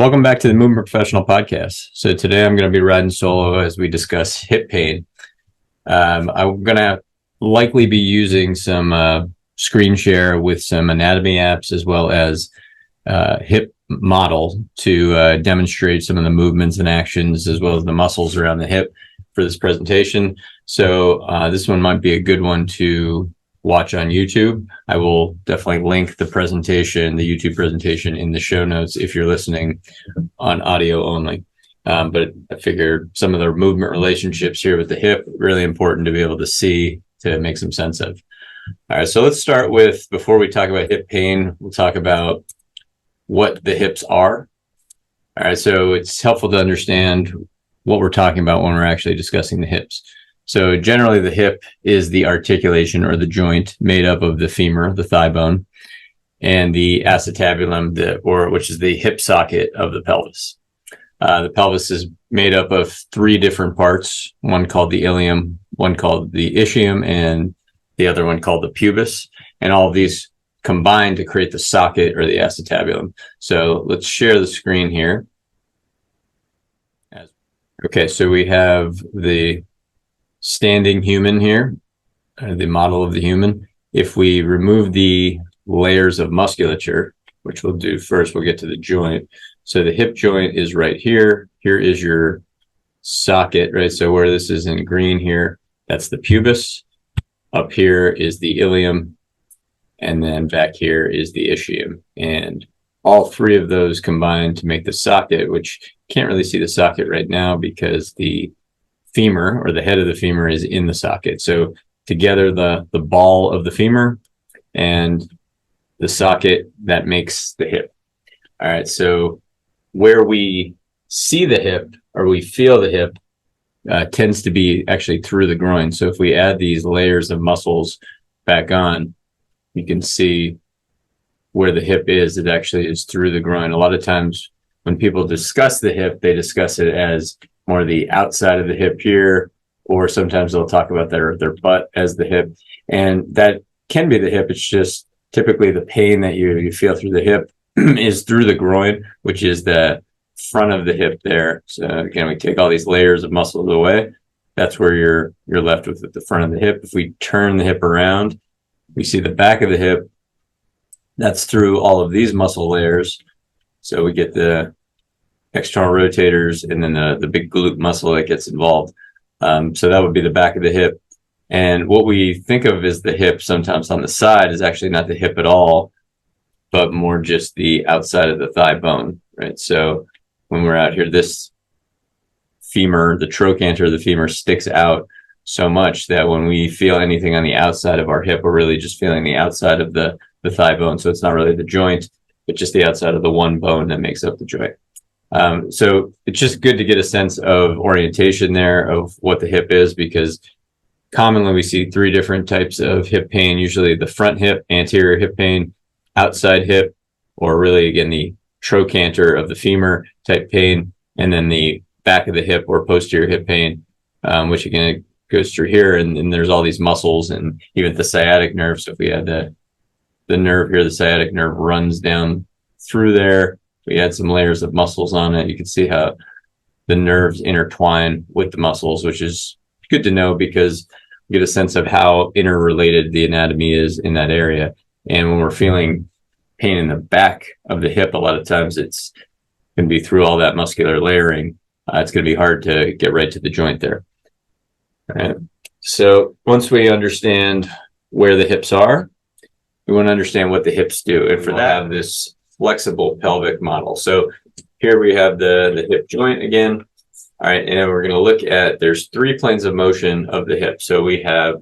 Welcome back to the Movement Professional Podcast. So today I'm going to be riding solo as we discuss hip pain. I'm going to likely be using some screen share with some anatomy apps as well as hip model to demonstrate some of the movements and actions as well as the muscles around the hip for this presentation. So this one might be a good one to watch on YouTube. I will definitely link the presentation, the YouTube presentation, in the show notes if you're listening on audio only. But I figured some of the movement relationships here with the hip, really important to be able to see to make some sense of. All right, so let's start with, before we talk about hip pain, we'll talk about what the hips are. All right, so it's helpful to understand what we're talking about when we're actually discussing the hips. So generally the hip is the articulation or the joint made up of the femur, the thigh bone, and the acetabulum, which is the hip socket of the pelvis. The pelvis is made up of three different parts, one called the ilium, one called the ischium, and the other one called the pubis. And all of these combine to create the socket or the acetabulum. So let's share the screen here. Okay, so we have the standing human here, the model of the human. If we remove the layers of musculature, which we'll do first, we'll get to the joint. So the hip joint is right here. Here is your socket, right? So where this is in green here, that's the pubis. Up here is the ilium. And then back here is the ischium. And all three of those combine to make the socket, which you can't really see the socket right now because the femur, or the head of the femur, is in the socket. So together the ball of the femur and the socket, that makes the hip. All right, so where we see the hip or we feel the hip tends to be actually through the groin. So if we add these layers of muscles back on, you can see where the hip is. It actually is through the groin. A lot of times when people discuss the hip, they discuss it as more the outside of the hip here, or sometimes they'll talk about their butt as the hip. And that can be the hip. It's just typically the pain that you feel through the hip is through the groin, which is the front of the hip there. So again, we take all these layers of muscles away. That's where you're left with at the front of the hip. If we turn the hip around, we see the back of the hip. That's through all of these muscle layers. So we get the external rotators and then the big glute muscle that gets involved. So that would be the back of the hip. And what we think of as the hip sometimes on the side is actually not the hip at all, but more just the outside of the thigh bone, right? So when we're out here, this femur, the trochanter of the femur, sticks out so much that when we feel anything on the outside of our hip, we're really just feeling the outside of the thigh bone. So it's not really the joint, but just the outside of the one bone that makes up the joint. So it's just good to get a sense of orientation there of what the hip is, because commonly we see three different types of hip pain, usually the front hip, anterior hip pain, outside hip, or really, again, the trochanter of the femur type pain, and then the back of the hip or posterior hip pain, which again goes through here, and there's all these muscles and even the sciatic nerve. So if we had the nerve here, the sciatic nerve runs down through there. We add some layers of muscles on it. You can see how the nerves intertwine with the muscles, which is good to know because we get a sense of how interrelated the anatomy is in that area. And when we're feeling pain in the back of the hip, a lot of times it's going to be through all that muscular layering. It's going to be hard to get right to the joint there. All right. So once we understand where the hips are, we want to understand what the hips do. And for that, this flexible pelvic model. So here we have the hip joint again. All right, and we're going to look at, there's three planes of motion of the hip. So we have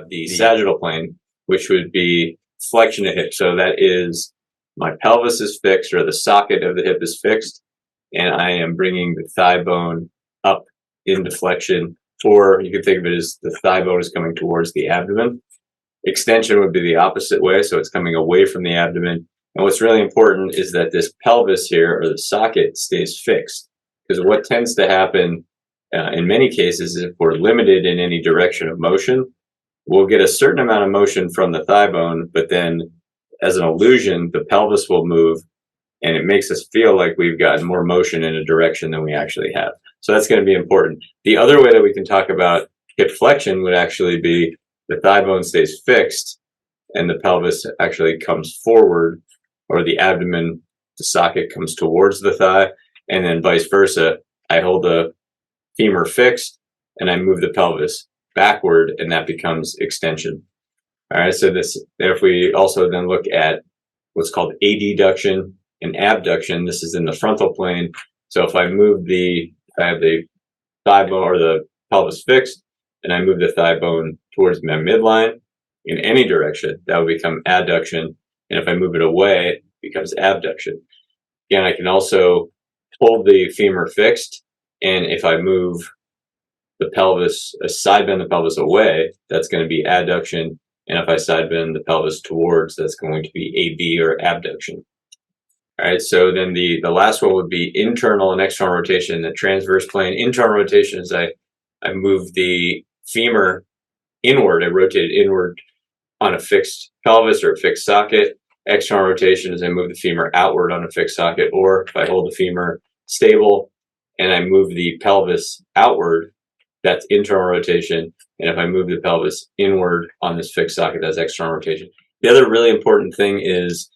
the sagittal plane, which would be flexion of hip. So that is my pelvis is fixed, or the socket of the hip is fixed, and I am bringing the thigh bone up into flexion, or you can think of it as the thigh bone is coming towards the abdomen. Extension would be the opposite way, so it's coming away from the abdomen. And what's really important is that this pelvis here, or the socket, stays fixed. Because what tends to happen in many cases is if we're limited in any direction of motion, we'll get a certain amount of motion from the thigh bone, but then as an illusion, the pelvis will move and it makes us feel like we've gotten more motion in a direction than we actually have. So that's going to be important. The other way that we can talk about hip flexion would actually be the thigh bone stays fixed and the pelvis actually comes forward, or the abdomen, the socket comes towards the thigh, and then vice versa. I hold the femur fixed and I move the pelvis backward, and that becomes extension. All right, so if we also then look at what's called adduction and abduction, this is in the frontal plane. So if I have the thigh bone or the pelvis fixed, and I move the thigh bone towards my midline in any direction, that would become adduction. And if I move it away, it becomes abduction. Again, I can also hold the femur fixed, and if I move the pelvis, side bend the pelvis away, that's going to be adduction. And if I side bend the pelvis towards, that's going to be AB or abduction. All right, so then the last one would be internal and external rotation in the transverse plane. Internal rotation is I move the femur inward, I rotate it inward on a fixed pelvis or a fixed socket. External rotation is I move the femur outward on a fixed socket, or if I hold the femur stable and I move the pelvis outward, that's internal rotation. And if I move the pelvis inward on this fixed socket, that's external rotation. The other really important thing is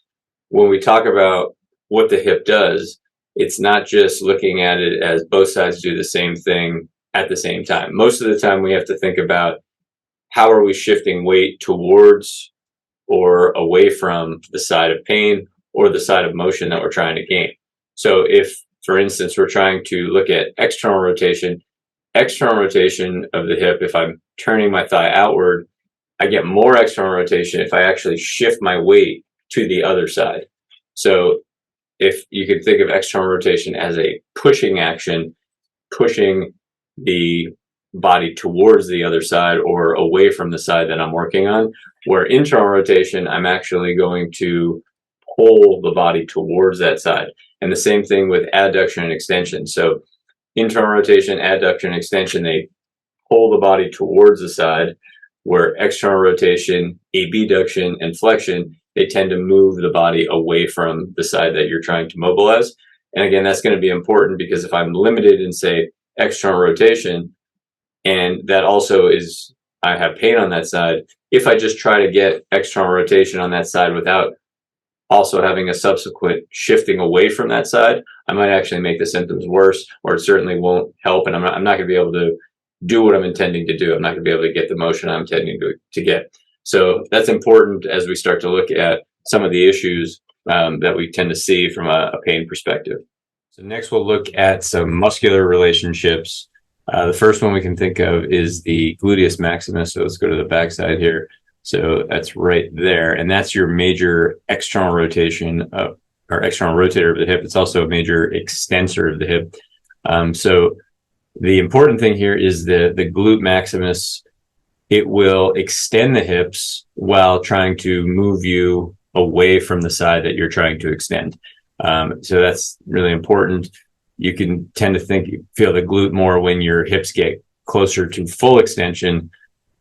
when we talk about what the hip does, it's not just looking at it as both sides do the same thing at the same time. Most of the time we have to think about how are we shifting weight towards or away from the side of pain or the side of motion that we're trying to gain. So if, for instance, we're trying to look at external rotation of the hip, if I'm turning my thigh outward, I get more external rotation if I actually shift my weight to the other side. So if you could think of external rotation as a pushing action, pushing the body towards the other side or away from the side that I'm working on, where internal rotation, I'm actually going to pull the body towards that side. And the same thing with adduction and extension. So internal rotation, adduction, extension, they pull the body towards the side, where external rotation, abduction, and flexion, they tend to move the body away from the side that you're trying to mobilize. And again, that's going to be important because if I'm limited in, say, external rotation, and that also is, I have pain on that side, if I just try to get external rotation on that side without also having a subsequent shifting away from that side, I might actually make the symptoms worse, or it certainly won't help. And I'm not going to be able to do what I'm intending to do. I'm not going to be able to get the motion I'm intending to get. So that's important as we start to look at some of the issues that we tend to see from a pain perspective. So next we'll look at some muscular relationships. The first one we can think of is the gluteus maximus. So let's go to the back side here. So that's right there. And that's your major external rotation or external rotator of the hip. It's also a major extensor of the hip. So the important thing here is the glute maximus. It will extend the hips while trying to move you away from the side that you're trying to extend. So that's really important. You can tend to feel the glute more when your hips get closer to full extension,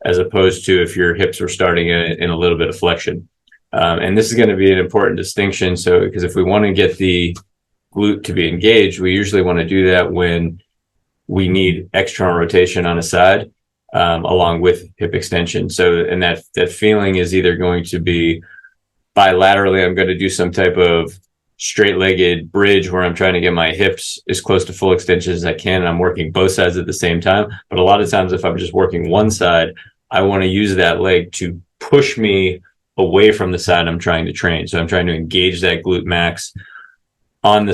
as opposed to if your hips were starting in a little bit of flexion. And this is going to be an important distinction. So, because if we want to get the glute to be engaged, we usually want to do that when we need external rotation on a side, along with hip extension. So, and that feeling is either going to be bilaterally, I'm going to do some type of straight-legged bridge where I'm trying to get my hips as close to full extension as I can, and I'm working both sides at the same time. But a lot of times, if I'm just working one side, I want to use that leg to push me away from the side I'm trying to train. So I'm trying to engage that glute max on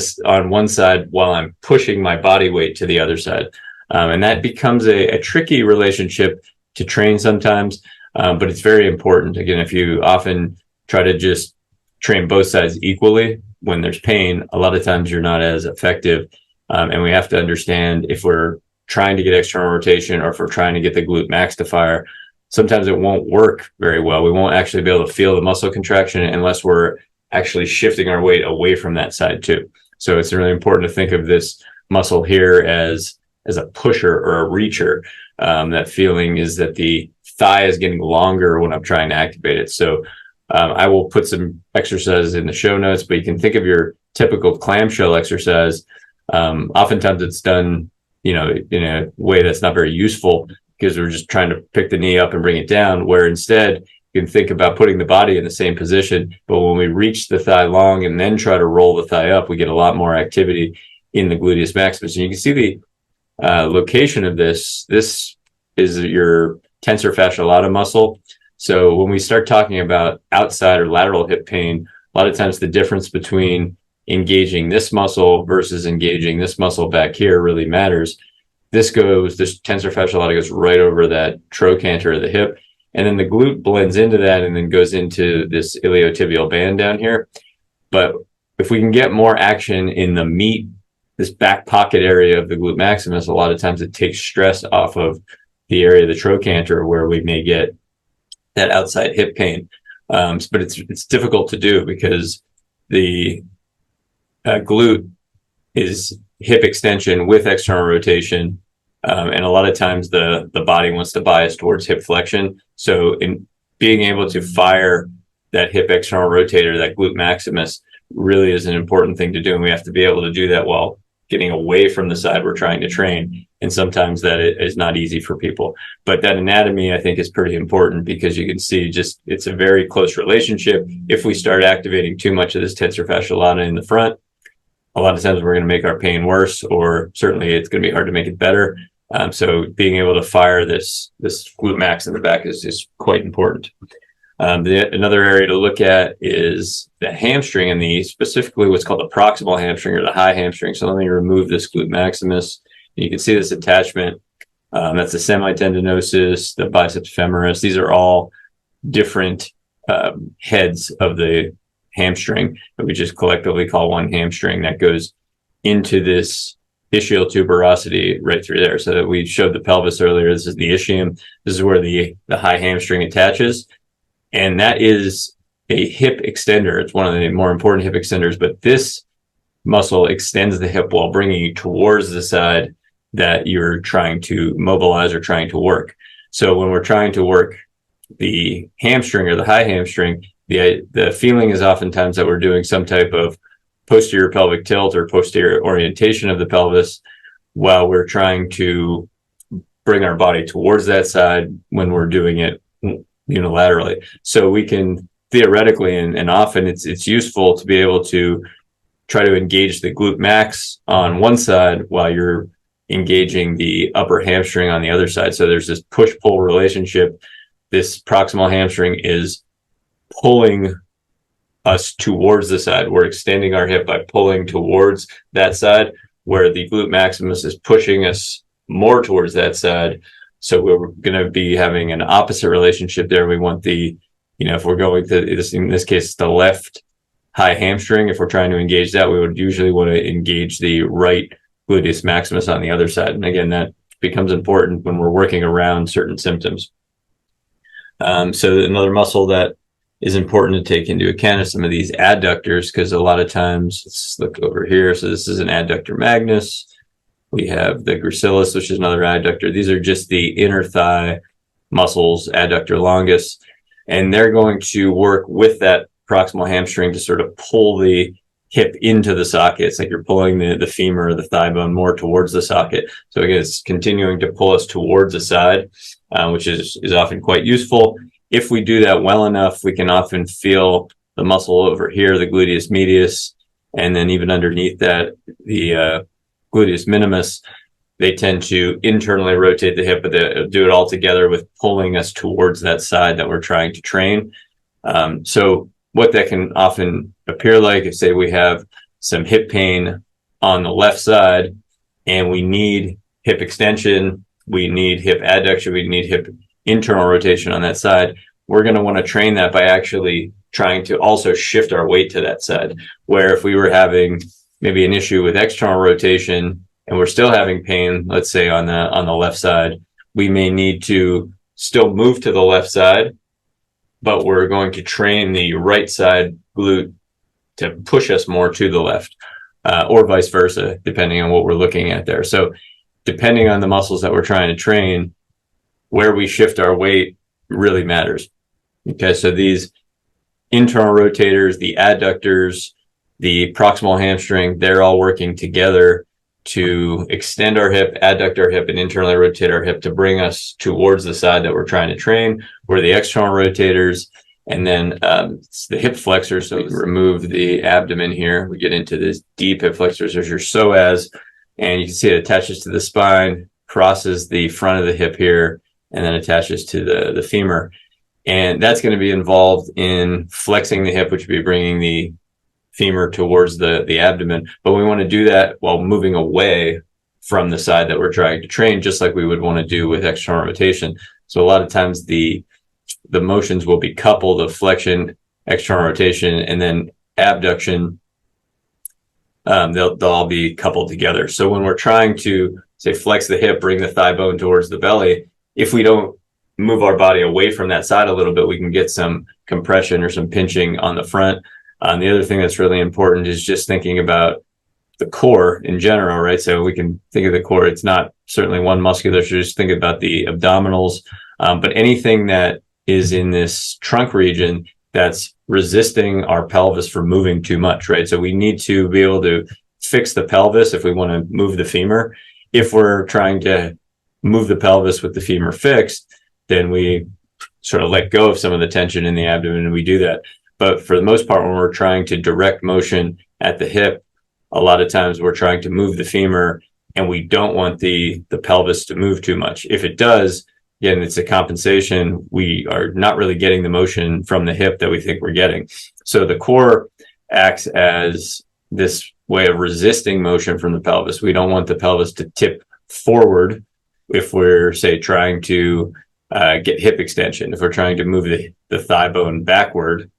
one side while I'm pushing my body weight to the other side. And that becomes a tricky relationship to train sometimes, but it's very important. Again, if you often try to just train both sides equally when there's pain, a lot of times you're not as effective. And we have to understand, if we're trying to get external rotation or if we're trying to get the glute max to fire, sometimes it won't work very well. We won't actually be able to feel the muscle contraction unless we're actually shifting our weight away from that side too. So it's really important to think of this muscle here as a pusher or a reacher. That feeling is that the thigh is getting longer when I'm trying to activate it. So I will put some exercises in the show notes, but you can think of your typical clamshell exercise, oftentimes it's done, in a way that's not very useful because we're just trying to pick the knee up and bring it down, where instead you can think about putting the body in the same position. But when we reach the thigh long and then try to roll the thigh up, we get a lot more activity in the gluteus maximus. And you can see the location of this. This is your tensor fasciae lata muscle. So when we start talking about outside or lateral hip pain, a lot of times the difference between engaging this muscle versus engaging this muscle back here really matters. This tensor fasciae lata goes right over that trochanter of the hip, and then the glute blends into that and then goes into this iliotibial band down here. But if we can get more action in the meat, this back pocket area of the glute maximus, a lot of times it takes stress off of the area of the trochanter where we may get that outside hip pain. But it's difficult to do because the glute is hip extension with external rotation. And a lot of times the body wants to bias towards hip flexion. So in being able to fire that hip external rotator, that glute maximus, really is an important thing to do. And we have to be able to do that while getting away from the side we're trying to train. And sometimes that is not easy for people. But that anatomy, I think, is pretty important because you can see it's a very close relationship. If we start activating too much of this tensor fasciae lata in the front, a lot of times we're going to make our pain worse, or certainly it's going to be hard to make it better. So being able to fire this glute max in the back is quite important. Another area to look at is the hamstring, and specifically what's called the proximal hamstring or the high hamstring. So let me remove this glute maximus. You can see this attachment. That's the semitendinosus, the biceps femoris. These are all different heads of the hamstring that we just collectively call one hamstring that goes into this ischial tuberosity right through there. So that we showed the pelvis earlier. This is the ischium. This is where the high hamstring attaches. And that is a hip extender. It's one of the more important hip extenders, but this muscle extends the hip while bringing you towards the side that you're trying to mobilize or trying to work. So when we're trying to work the hamstring or the high hamstring, the feeling is oftentimes that we're doing some type of posterior pelvic tilt or posterior orientation of the pelvis while we're trying to bring our body towards that side when we're doing it unilaterally. So we can theoretically, and often it's useful to be able to try to engage the glute max on one side while you're engaging the upper hamstring on the other side. So there's this push-pull relationship. This proximal hamstring is pulling us towards the side. We're extending our hip by pulling towards that side, where the glute maximus is pushing us more towards that side. So we're going to be having an opposite relationship there. We want if we're going to this, in this case, the left high hamstring, if we're trying to engage that, we would usually want to engage the right gluteus maximus on the other side. And again, that becomes important when we're working around certain symptoms. So another muscle that is important to take into account is some of these adductors, because a lot of times, let's look over here. So this is an adductor magnus. We have the gracilis, which is another adductor. These are just the inner thigh muscles, adductor longus, and they're going to work with that proximal hamstring to sort of pull the hip into the socket. It's like you're pulling the femur or the thigh bone more towards the socket. So again, it's continuing to pull us towards the side, which is often quite useful. If we do that well enough, we can often feel the muscle over here, the gluteus medius, and then even underneath that, the gluteus minimus. They tend to internally rotate the hip, but they do it all together with pulling us towards that side that we're trying to train. So what that can often appear like, if say we have some hip pain on the left side and we need hip extension, we need hip adduction, we need hip internal rotation on that side, we're going to want to train that by actually trying to also shift our weight to that side. Where if we were having maybe an issue with external rotation and we're still having pain, let's say on the left side, we may need to still move to the left side, but we're going to train the right side glute to push us more to the left, or vice versa, depending on what we're looking at there. So depending on the muscles that we're trying to train, where we shift our weight really matters. Okay, so these internal rotators, the adductors, the proximal hamstring, they're all working together to extend our hip, adduct our hip, and internally rotate our hip to bring us towards the side that we're trying to train. We're the external rotators, and then it's the hip flexors. So we remove the abdomen here. We get into this deep hip flexors. There's your psoas, and you can see it attaches to the spine, crosses the front of the hip here, and then attaches to the femur. And that's going to be involved in flexing the hip, which would be bringing the femur towards the abdomen. But we want to do that while moving away from the side that we're trying to train, just like we would want to do with external rotation. So a lot of times the motions will be coupled of flexion, external rotation, and then abduction. They'll all be coupled together. So when we're trying to, say, flex the hip, bring the thigh bone towards the belly, if we don't move our body away from that side a little bit, we can get some compression or some pinching on the front. The other thing that's really important is just thinking about the core in general, right? So we can think of the core. It's not certainly one musculature. Just think about the abdominals, but anything that is in this trunk region that's resisting our pelvis from moving too much, right? So we need to be able to fix the pelvis if we want to move the femur. If we're trying to move the pelvis with the femur fixed, then we sort of let go of some of the tension in the abdomen, and we do that. But for the most part, when we're trying to direct motion at the hip, a lot of times we're trying to move the femur, and we don't want the pelvis to move too much. If it does, again, it's a compensation. We are not really getting the motion from the hip that we think we're getting. So the core acts as this way of resisting motion from the pelvis. We don't want the pelvis to tip forward if we're, say, trying to get hip extension. If we're trying to move the thigh bone backward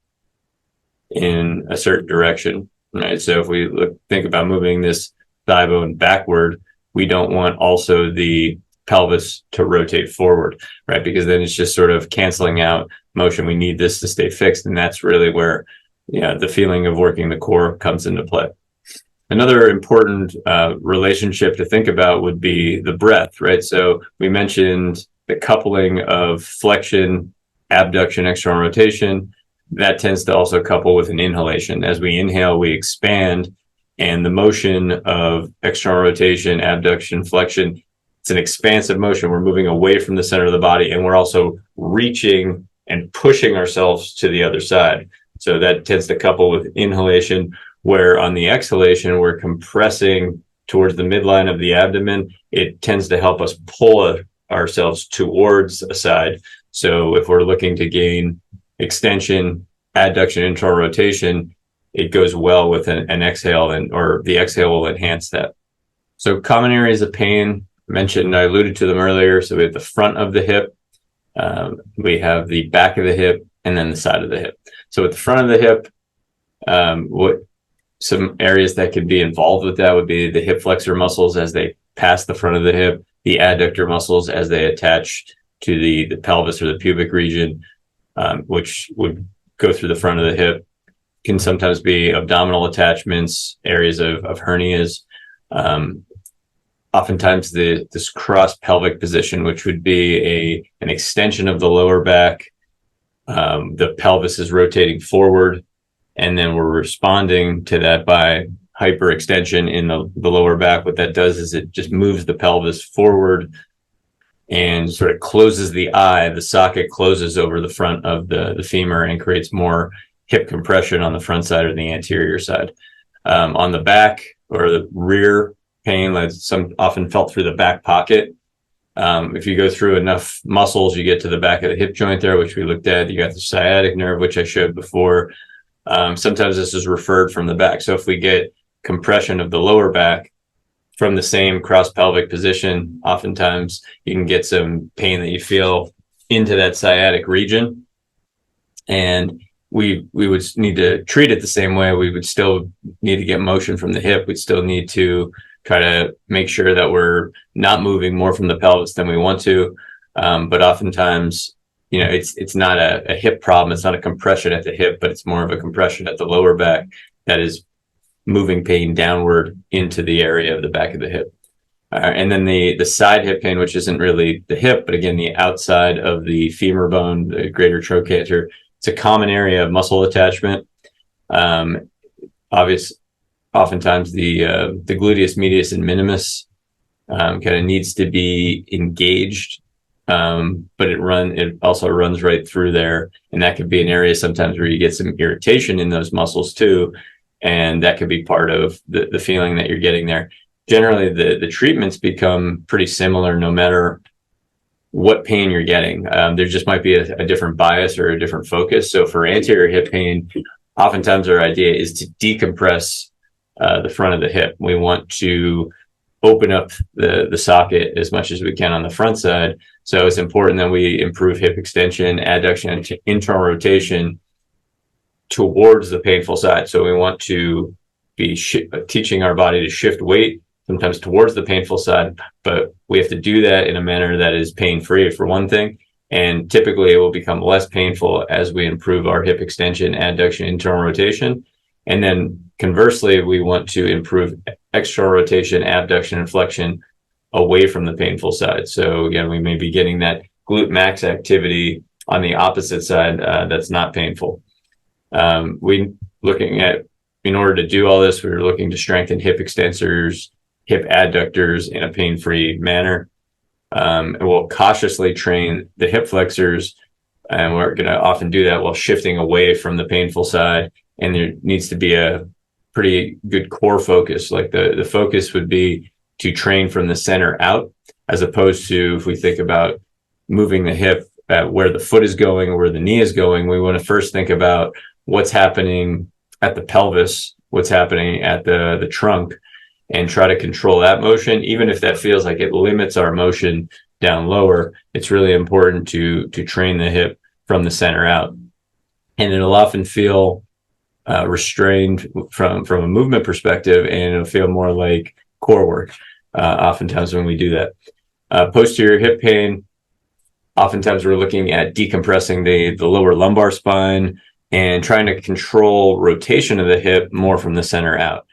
in a certain direction, right? So if we think about moving this thigh bone backward, we don't want also the pelvis to rotate forward, right? Because then it's just sort of canceling out motion. We need this to stay fixed, and that's really where the feeling of working the core comes into play. Another important relationship to think about would be the breath, right? So we mentioned the coupling of flexion, abduction, external rotation. That tends to also couple with an inhalation. As we inhale, we expand, and the motion of external rotation, abduction, flexion, it's an expansive motion. We're moving away from the center of the body, and we're also reaching and pushing ourselves to the other side. So that tends to couple with inhalation, where on the exhalation, we're compressing towards the midline of the abdomen. It tends to help us pull ourselves towards a side. So if we're looking to gain extension, adduction, internal rotation, it goes well with an exhale, or the exhale will enhance that. So common areas of pain mentioned, I alluded to them earlier. So we have the front of the hip, we have the back of the hip, and then the side of the hip. So at the front of the hip, what some areas that could be involved with that would be the hip flexor muscles as they pass the front of the hip, the adductor muscles as they attach to the pelvis or the pubic region, which would go through the front of the hip. Can sometimes be abdominal attachments, areas of hernias. Oftentimes this cross pelvic position, which would be an extension of the lower back. The pelvis is rotating forward, and then we're responding to that by hyperextension in the lower back. What that does is it just moves the pelvis forward and sort of closes the eye. The socket closes over the front of the femur and creates more hip compression on the front side or the anterior side. On the back or the rear pain, that's often felt through the back pocket. If you go through enough muscles, you get to the back of the hip joint there, which we looked at. You got the sciatic nerve, which I showed before. Sometimes this is referred from the back. So if we get compression of the lower back from the same cross pelvic position, oftentimes you can get some pain that you feel into that sciatic region. And we would need to treat it the same way. We would still need to get motion from the hip. We'd still need to try to make sure that we're not moving more from the pelvis than we want to. But oftentimes, it's not a hip problem. It's not a compression at the hip, but it's more of a compression at the lower back that is moving pain downward into the area of the back of the hip. And then the side hip pain, which isn't really the hip, but again, the outside of the femur bone, the greater trochanter. It's a common area of muscle attachment. obvious, oftentimes the gluteus medius and minimus kind of needs to be engaged, but it also runs right through there, and that could be an area sometimes where you get some irritation in those muscles too, and that could be part of the feeling that you're getting there. Generally, the treatments become pretty similar no matter what pain you're getting. There just might be a different bias or a different focus. So for anterior hip pain, oftentimes our idea is to decompress the front of the hip. We want to open up the socket as much as we can on the front side. So it's important that we improve hip extension, adduction, and internal rotation towards the painful side. So we want to be teaching our body to shift weight, sometimes towards the painful side, but we have to do that in a manner that is pain-free, for one thing. And typically it will become less painful as we improve our hip extension, adduction, internal rotation. And then conversely, we want to improve external rotation, abduction, and flexion away from the painful side. So again, we may be getting that glut.max activity on the opposite side that's not painful. In order to do all this, we're looking to strengthen hip extensors, hip adductors in a pain-free manner. And we'll cautiously train the hip flexors, and we're going to often do that while shifting away from the painful side. And there needs to be a pretty good core focus. Like the focus would be to train from the center out, as opposed to, if we think about moving the hip at where the foot is going or where the knee is going, we want to first think about what's happening at the pelvis, what's happening at the trunk, and try to control that motion. Even if that feels like it limits our motion down lower, it's really important to train the hip from the center out. And it'll often feel restrained from a movement perspective, and it'll feel more like core work oftentimes when we do that. Posterior hip pain, oftentimes we're looking at decompressing the lower lumbar spine and trying to control rotation of the hip more from the center out.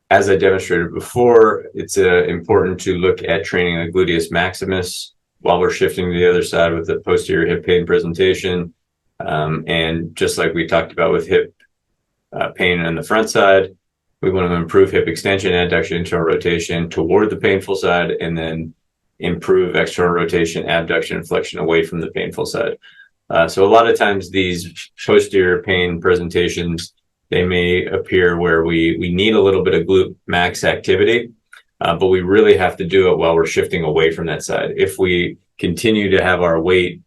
As I demonstrated before, it's important to look at training the gluteus maximus while we're shifting to the other side with the posterior hip pain presentation. And just like we talked about with hip pain on the front side, we want to improve hip extension, adduction, internal rotation toward the painful side, and then improve external rotation, abduction, and flexion away from the painful side. So a lot of times these posterior pain presentations, they may appear where we need a little bit of glut.max activity, but we really have to do it while we're shifting away from that side. If we continue to have our weight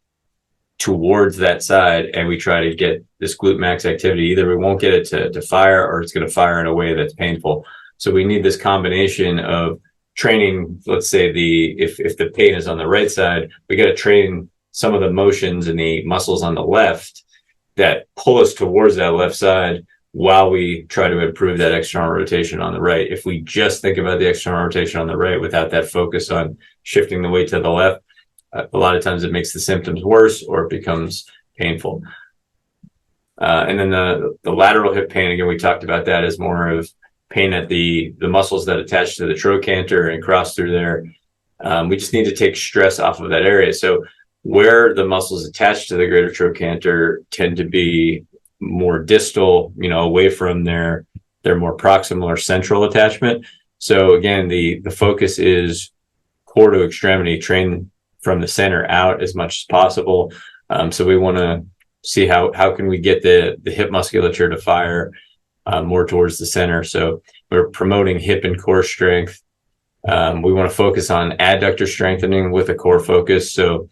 towards that side and we try to get this glut.max activity, either we won't get it to fire, or it's going to fire in a way that's painful. So we need this combination of training. Let's say if the pain is on the right side, we got to train some of the motions and the muscles on the left that pull us towards that left side, while we try to improve that external rotation on the right. If we just think about the external rotation on the right without that focus on shifting the weight to the left, a lot of times it makes the symptoms worse, or it becomes painful. And then the lateral hip pain, again, we talked about that as more of pain at the muscles that attach to the trochanter and cross through there. We just need to take stress off of that area. So where the muscles attached to the greater trochanter tend to be more distal, away from their more proximal or central attachment. So again, the focus is core to extremity, train from the center out as much as possible. So we want to see how can we get the hip musculature to fire more towards the center. So we're promoting hip and core strength. We want to focus on adductor strengthening with a core focus. So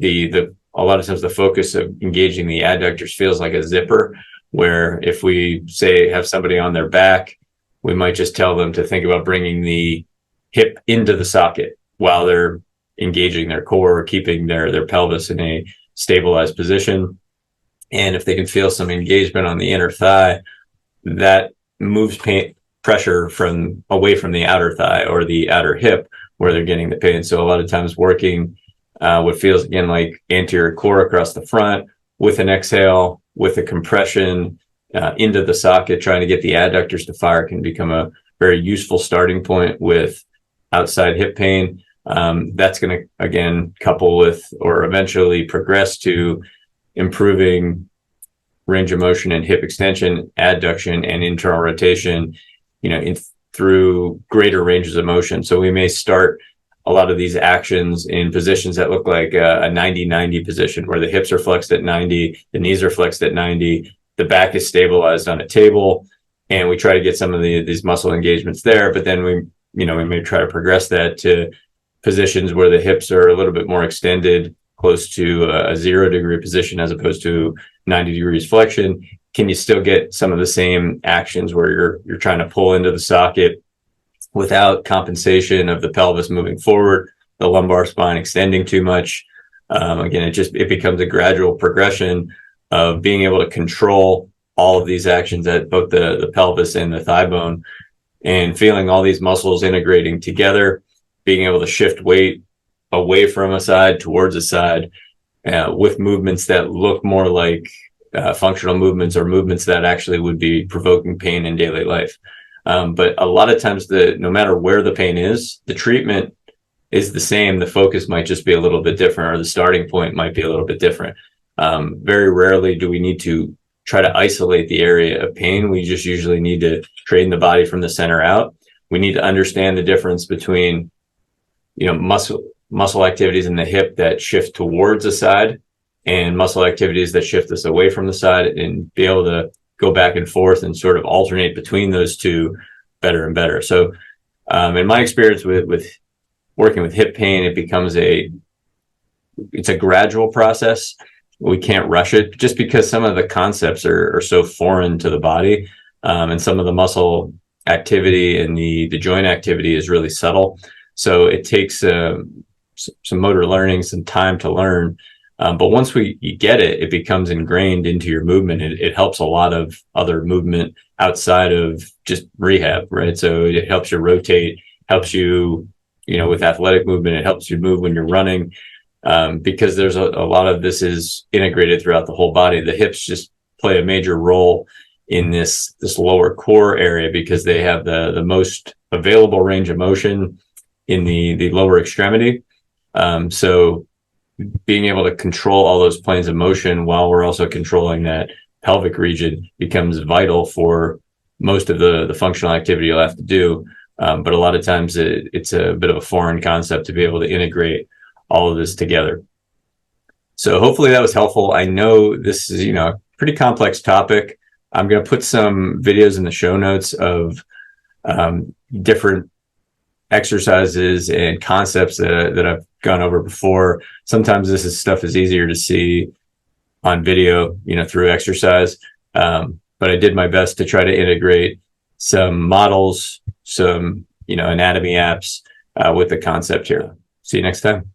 a lot of times the focus of engaging the adductors feels like a zipper, where if we say have somebody on their back, we might just tell them to think about bringing the hip into the socket while they're engaging their core, keeping their pelvis in a stabilized position. And if they can feel some engagement on the inner thigh, that moves pressure away from the outer thigh or the outer hip where they're getting the pain. So a lot of times working what feels again like anterior core across the front with an exhale, with a compression into the socket, trying to get the adductors to fire, can become a very useful starting point with outside hip pain. That's going to, again, couple with or eventually progress to improving range of motion and hip extension, adduction, and internal rotation, through greater ranges of motion. So we may start a lot of these actions in positions that look like a 90-90 position, where the hips are flexed at 90, the knees are flexed at 90, the back is stabilized on a table, and we try to get some of these muscle engagements there. But then we may try to progress that to positions where the hips are a little bit more extended, close to a 0-degree position as opposed to 90 degrees flexion. Can you still get some of the same actions where you're trying to pull into the socket without compensation of the pelvis moving forward, the lumbar spine extending too much? Again, it becomes a gradual progression of being able to control all of these actions at both the pelvis and the thigh bone, and feeling all these muscles integrating together, being able to shift weight away from a side towards a side, with movements that look more like functional movements, or movements that actually would be provoking pain in daily life. But a lot of times, no matter where the pain is, the treatment is the same. The focus might just be a little bit different, or the starting point might be a little bit different. Very rarely do we need to try to isolate the area of pain. We just usually need to train the body from the center out. We need to understand the difference between, muscle activities in the hip that shift towards a side, and muscle activities that shift us away from the side, and be able to go back and forth and sort of alternate between those two better and better. So in my experience with working with hip pain, it's a gradual process. We can't rush it, just because some of the concepts are so foreign to the body, and some of the muscle activity and the joint activity is really subtle. So it takes some motor learning, some time to learn. But once you get it, it becomes ingrained into your movement. It helps a lot of other movement outside of just rehab, right? So it helps you rotate, helps you, with athletic movement. It helps you move when you're running, because there's a lot of this is integrated throughout the whole body. The hips just play a major role in this lower core area, because they have the most available range of motion in the lower extremity. So being able to control all those planes of motion while we're also controlling that pelvic region becomes vital for most of the functional activity you'll have to do. But a lot of times it's a bit of a foreign concept to be able to integrate all of this together. So hopefully that was helpful. I know this is, a pretty complex topic. I'm going to put some videos in the show notes of different exercises and concepts that I've gone over before. Sometimes stuff is easier to see on video, through exercise. But I did my best to try to integrate some models, some, anatomy apps with the concept here. See you next time.